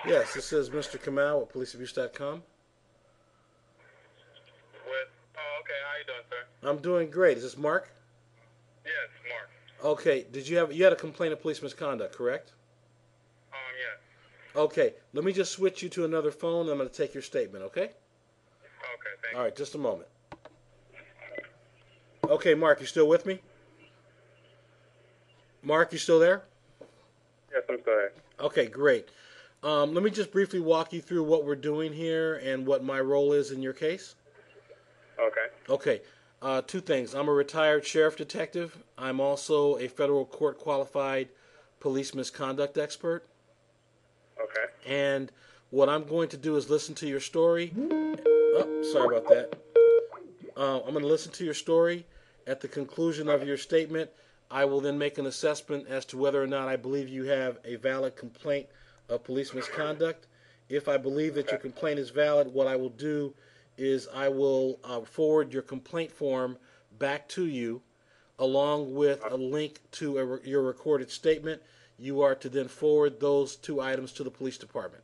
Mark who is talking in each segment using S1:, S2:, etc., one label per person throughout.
S1: Yes, this is Mr. Kamal with policeabuse.com.
S2: Oh, okay. How you doing, sir?
S1: I'm doing great. Is this Mark?
S2: Yes, Mark.
S1: Okay. You had a complaint of police misconduct, correct?
S2: Yes.
S1: Okay. Let me just switch you to another phone. And I'm going to take your statement. Okay.
S2: Okay, thank
S1: All
S2: you.
S1: right. Just a moment. Okay, Mark, you still with me? Mark, you still there?
S2: Yes, I'm sorry.
S1: Okay, great. Let me just briefly walk you through what we're doing here and what my role is in your case.
S2: Okay.
S1: Okay, two things. I'm a retired sheriff detective. I'm also a federal court qualified police misconduct expert.
S2: Okay.
S1: And what I'm going to do is listen to your story. Oh, sorry about that. I'm going to listen to your story. At the conclusion of your statement, I will then make an assessment as to whether or not I believe you have a valid complaint of police misconduct. If I believe that your complaint is valid, what I will do is I will forward your complaint form back to you along with a link to your recorded statement. You are to then forward those two items to the police department.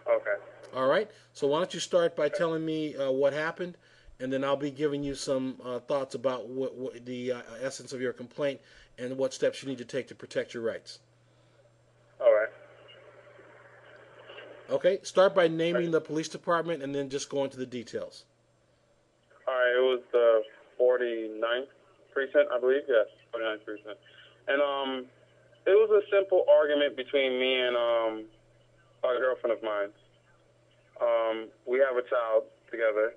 S2: Okay.
S1: All right? So why don't you start by telling me what happened, and then I'll be giving you some thoughts about what the essence of your complaint and what steps you need to take to protect your rights.
S2: All right.
S1: Okay? Start by naming the police department and then just go into the details.
S2: All right. It was the 49th precinct, I believe. Yes, 49th precinct. And it was a simple argument between me and a girlfriend of mine. We have a child together.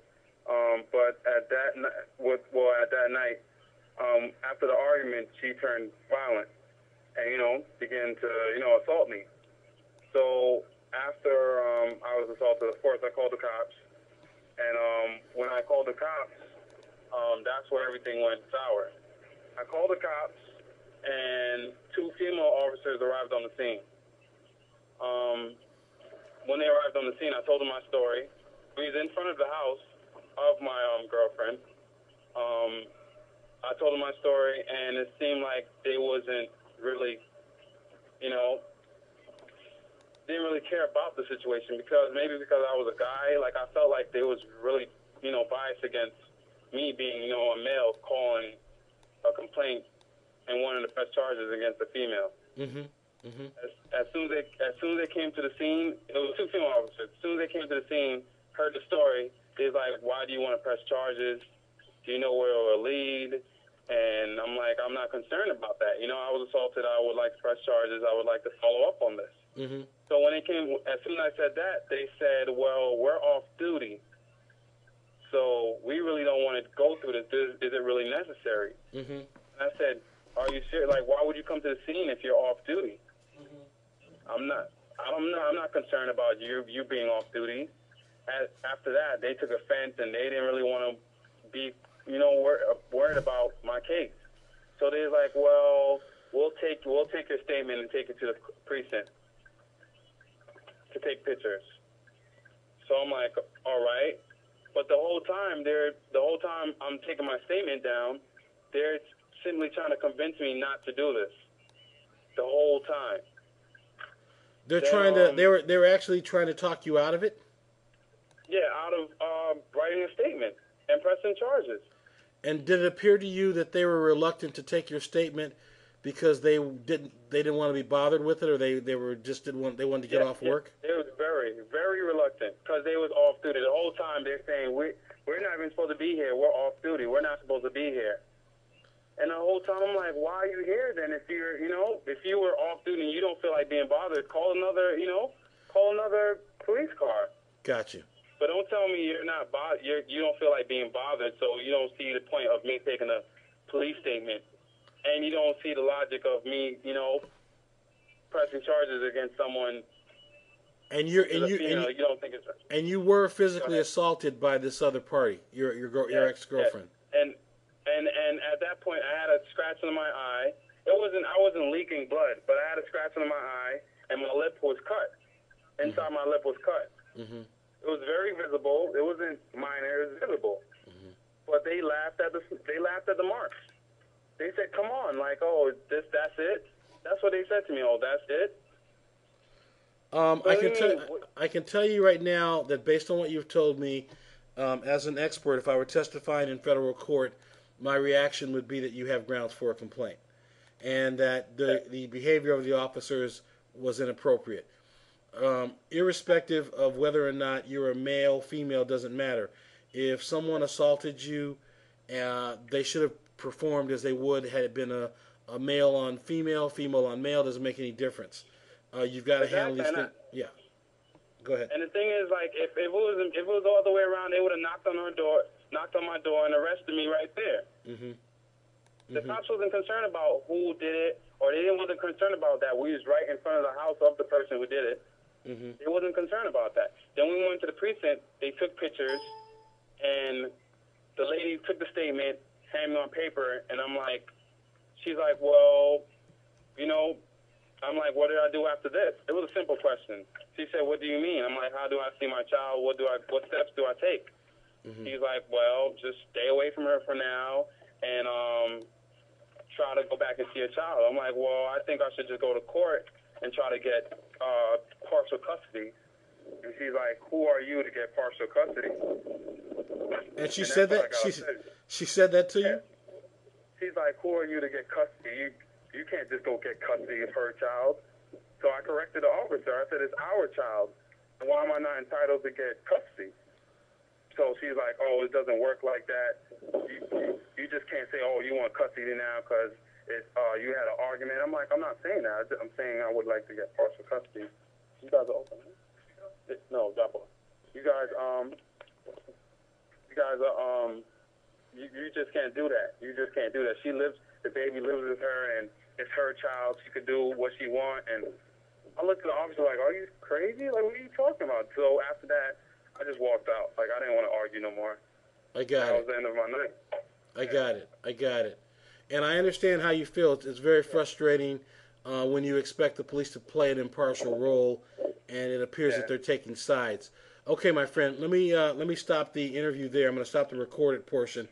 S2: But at that night, after the argument, she turned violent and began to assault me. So after I was assaulted, of course, I called the cops. And when I called the cops, that's where everything went sour. I called the cops, and two female officers arrived on the scene. When they arrived on the scene, I told them my story. We was in front of the house of my girlfriend. I told them my story, and it seemed like they wasn't really, didn't really care about the situation because I was a guy. Like I felt like they was really, biased against me being, a male calling a complaint and wanting to press charges against a female.
S1: Mm-hmm. Mm-hmm.
S2: As soon as they came to the scene, it was two female officers. As soon as they came to the scene, heard the story, they was like, "Why do you want to press charges? Do you know where it will lead?" And I'm like, "I'm not concerned about that. I was assaulted. I would like to press charges. I would like to follow up on this."
S1: Mm-hmm.
S2: So when they came, as soon as I said that, they said, "Well, we're off duty, so we really don't want to go through this. Is it really necessary?"
S1: Mm-hmm.
S2: And I said, "Are you serious? Like, why would you come to the scene if you're off duty?" I'm not concerned about you being off duty. After that, they took offense and they didn't really want to be, worried about my case. So they're like, "Well, we'll take your statement and take it to the precinct to take pictures." So I'm like, "All right," but the whole time I'm taking my statement down, they're simply trying to convince me not to do this. The whole time.
S1: They were actually trying to talk you out of it?
S2: Yeah, out of writing a statement and pressing charges.
S1: And did it appear to you that they were reluctant to take your statement because they didn't want to be bothered with it, or they wanted to get off work?
S2: They was very, very reluctant because they was off duty the whole time. They're saying we're not even supposed to be here. We're off duty. We're not supposed to be here. And the whole time I'm like, "Why are you here then? If you were off duty and you don't feel like being bothered, call another police car."
S1: Got you.
S2: But don't tell me you're not you don't feel like being bothered, so you don't see the point of me taking a police statement, and you don't see the logic of me, pressing charges against someone.
S1: And you
S2: don't think it's
S1: and you were physically assaulted by this other party, your ex-girlfriend.
S2: Yes. And at that point, I had a scratch on my eye. I wasn't leaking blood, but I had a scratch on my eye, and my lip was cut. Inside my lip was cut.
S1: Mm-hmm.
S2: It was very visible. It wasn't minor. It was visible. Mm-hmm. But they laughed at the marks. They said, "Come on, like, oh, that's it." That's what they said to me. "Oh, that's it."
S1: I can tell you right now that based on what you've told me, as an expert, if I were testifying in federal court, my reaction would be that you have grounds for a complaint, and that the behavior of the officers was inappropriate. Irrespective of whether or not you're a male, female, doesn't matter. If someone assaulted you, they should have performed as they would had it been a male on female, female on male. Doesn't make any difference. You've got to handle these things. Yeah. Go ahead.
S2: And the thing is, like, if it was all the way around, they would have knocked on my door, and arrested me right there.
S1: Mm-hmm.
S2: The cops wasn't concerned about who did it, or they didn't wasn't concerned about that. We was right in front of the house of the person who did it.
S1: Mm-hmm.
S2: They wasn't concerned about that. Then we went to the precinct. They took pictures, and the lady took the statement, handed me on paper, and I'm like, she's like, well, you know, I'm like, what did I do after this? It was a simple question. She said, what do you mean? I'm like, how do I see my child? What steps do I take? Mm-hmm. She's like, well, just stay away from her for now and try to go back and see your child. I'm like, well, I think I should just go to court and try to get partial custody. And she's like, who are you to get partial custody?
S1: And she said that? She said that to you?
S2: She's like, who are you to get custody? You can't just go get custody of her child. So I corrected the officer. I said, it's our child. And why am I not entitled to get custody? So she's like, oh, it doesn't work like that. You just can't say, oh, you want custody now because you had an argument. I'm like, I'm not saying that. I'm saying I would like to get partial custody. You guys are open. No, drop off. You guys are, you just can't do that. You just can't do that. The baby lives with her, and it's her child. She could do what she wants. And I looked at the officer like, are you crazy? Like, what are you talking about? So after that, I just walked out. Like, I didn't want to argue no more.
S1: I got it.
S2: That was the end of my night.
S1: I got it. And I understand how you feel. It's very frustrating when you expect the police to play an impartial role, and it appears that they're taking sides. Okay, my friend, let me stop the interview there. I'm going to stop the recorded portion.